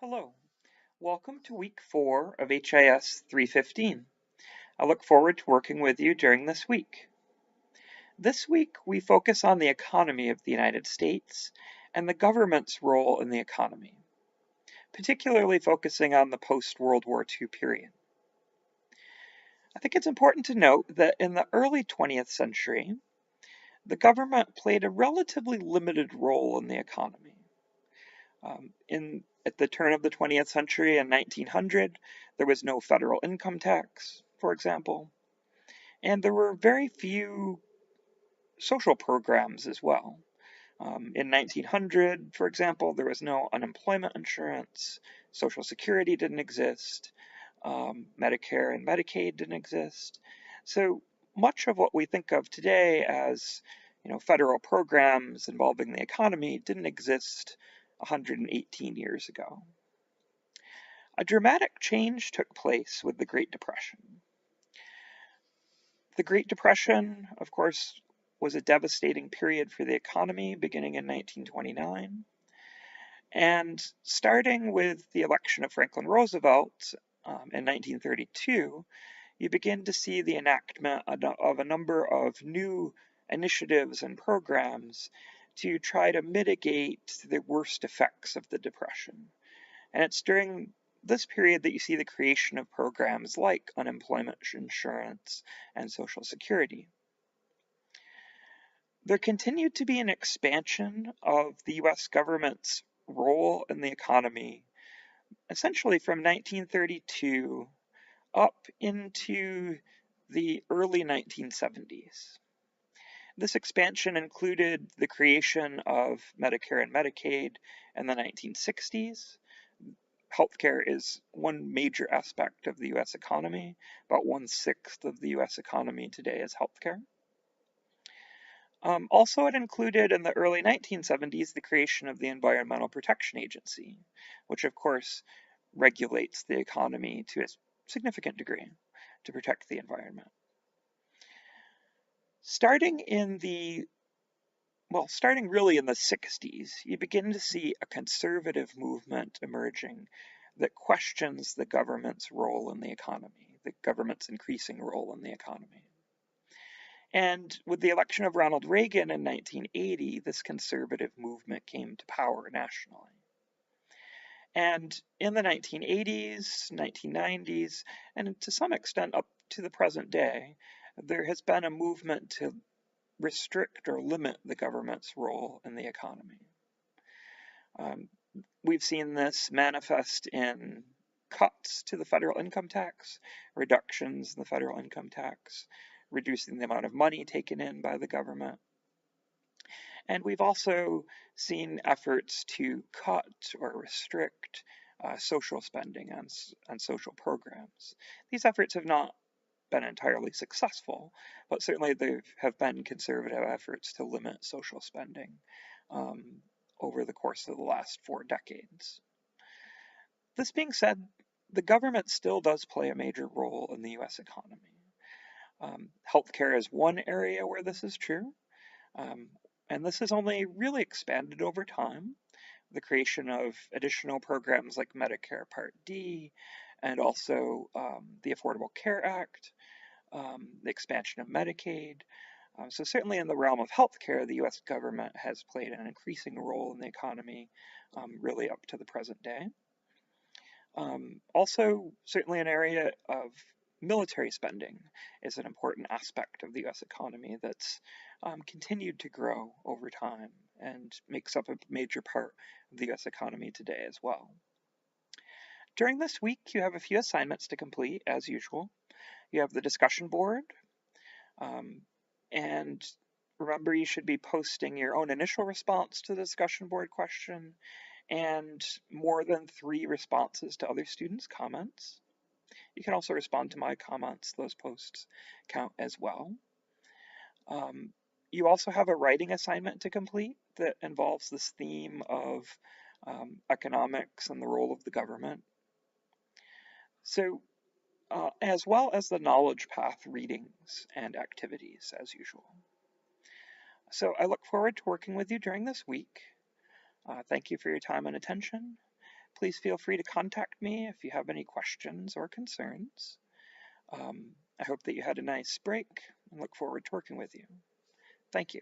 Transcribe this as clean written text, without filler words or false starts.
Hello, welcome to week 4 of HIS 315. I look forward to working with you during this week. This week we focus on the economy of the United States and the government's role in the economy, particularly focusing on the post-World War II period. I think it's important to note that in the early 20th century, the government played a relatively limited role in the economy. At the turn of the 20th century in 1900, there was no federal income tax, for example, and there were very few social programs as well. In 1900, for example, there was no unemployment insurance, Social Security didn't exist, Medicare and Medicaid didn't exist. So much of what we think of today as federal programs involving the economy didn't exist 118 years ago. A dramatic change took place with the Great Depression. The Great Depression, of course, was a devastating period for the economy beginning in 1929. And starting with the election of Franklin Roosevelt in 1932, you begin to see the enactment of a number of new initiatives and programs to try to mitigate the worst effects of the Depression. And it's during this period that you see the creation of programs like unemployment insurance and Social Security. There continued to be an expansion of the US government's role in the economy, essentially from 1932 up into the early 1970s. This expansion included the creation of Medicare and Medicaid in the 1960s. Healthcare is one major aspect of the US economy. About 1/6 of the US economy today is healthcare. Also, it included in the early 1970s the creation of the Environmental Protection Agency, which of course regulates the economy to a significant degree to protect the environment. Starting really in the 60s, you begin to see a conservative movement emerging that questions the government's role in the economy, the government's increasing role in the economy. And with the election of Ronald Reagan in 1980, this conservative movement came to power nationally. And in the 1980s, 1990s, and to some extent up to the present day, there has been a movement to restrict or limit the government's role in the economy. We've seen this manifest in cuts to the federal income tax, reductions in the federal income tax, reducing the amount of money taken in by the government. And we've also seen efforts to cut or restrict social spending on social programs. These efforts have not been entirely successful, but certainly there have been conservative efforts to limit social spending over the course of the last 4 decades. This being said, the government still does play a major role in the US economy. Healthcare is one area where this is true, and this has only really expanded over time. The creation of additional programs like Medicare Part D and also the Affordable Care Act, the expansion of Medicaid. So certainly in the realm of healthcare, the US government has played an increasing role in the economy really up to the present day. Also, certainly an area of military spending is an important aspect of the US economy that's continued to grow over time and makes up a major part of the US economy today as well. During this week, you have a few assignments to complete, as usual. You have the discussion board, and remember you should be posting your own initial response to the discussion board question and more than 3 responses to other students' comments. You can also respond to my comments. Those posts count as well. You also have a writing assignment to complete that involves this theme of economics and the role of the government. So, as well as the knowledge path readings and activities as usual. So I look forward to working with you during this week. Thank you for your time and attention. please feel free to contact me if you have any questions or concerns. I hope that you had a nice break and look forward to working with you. Thank you.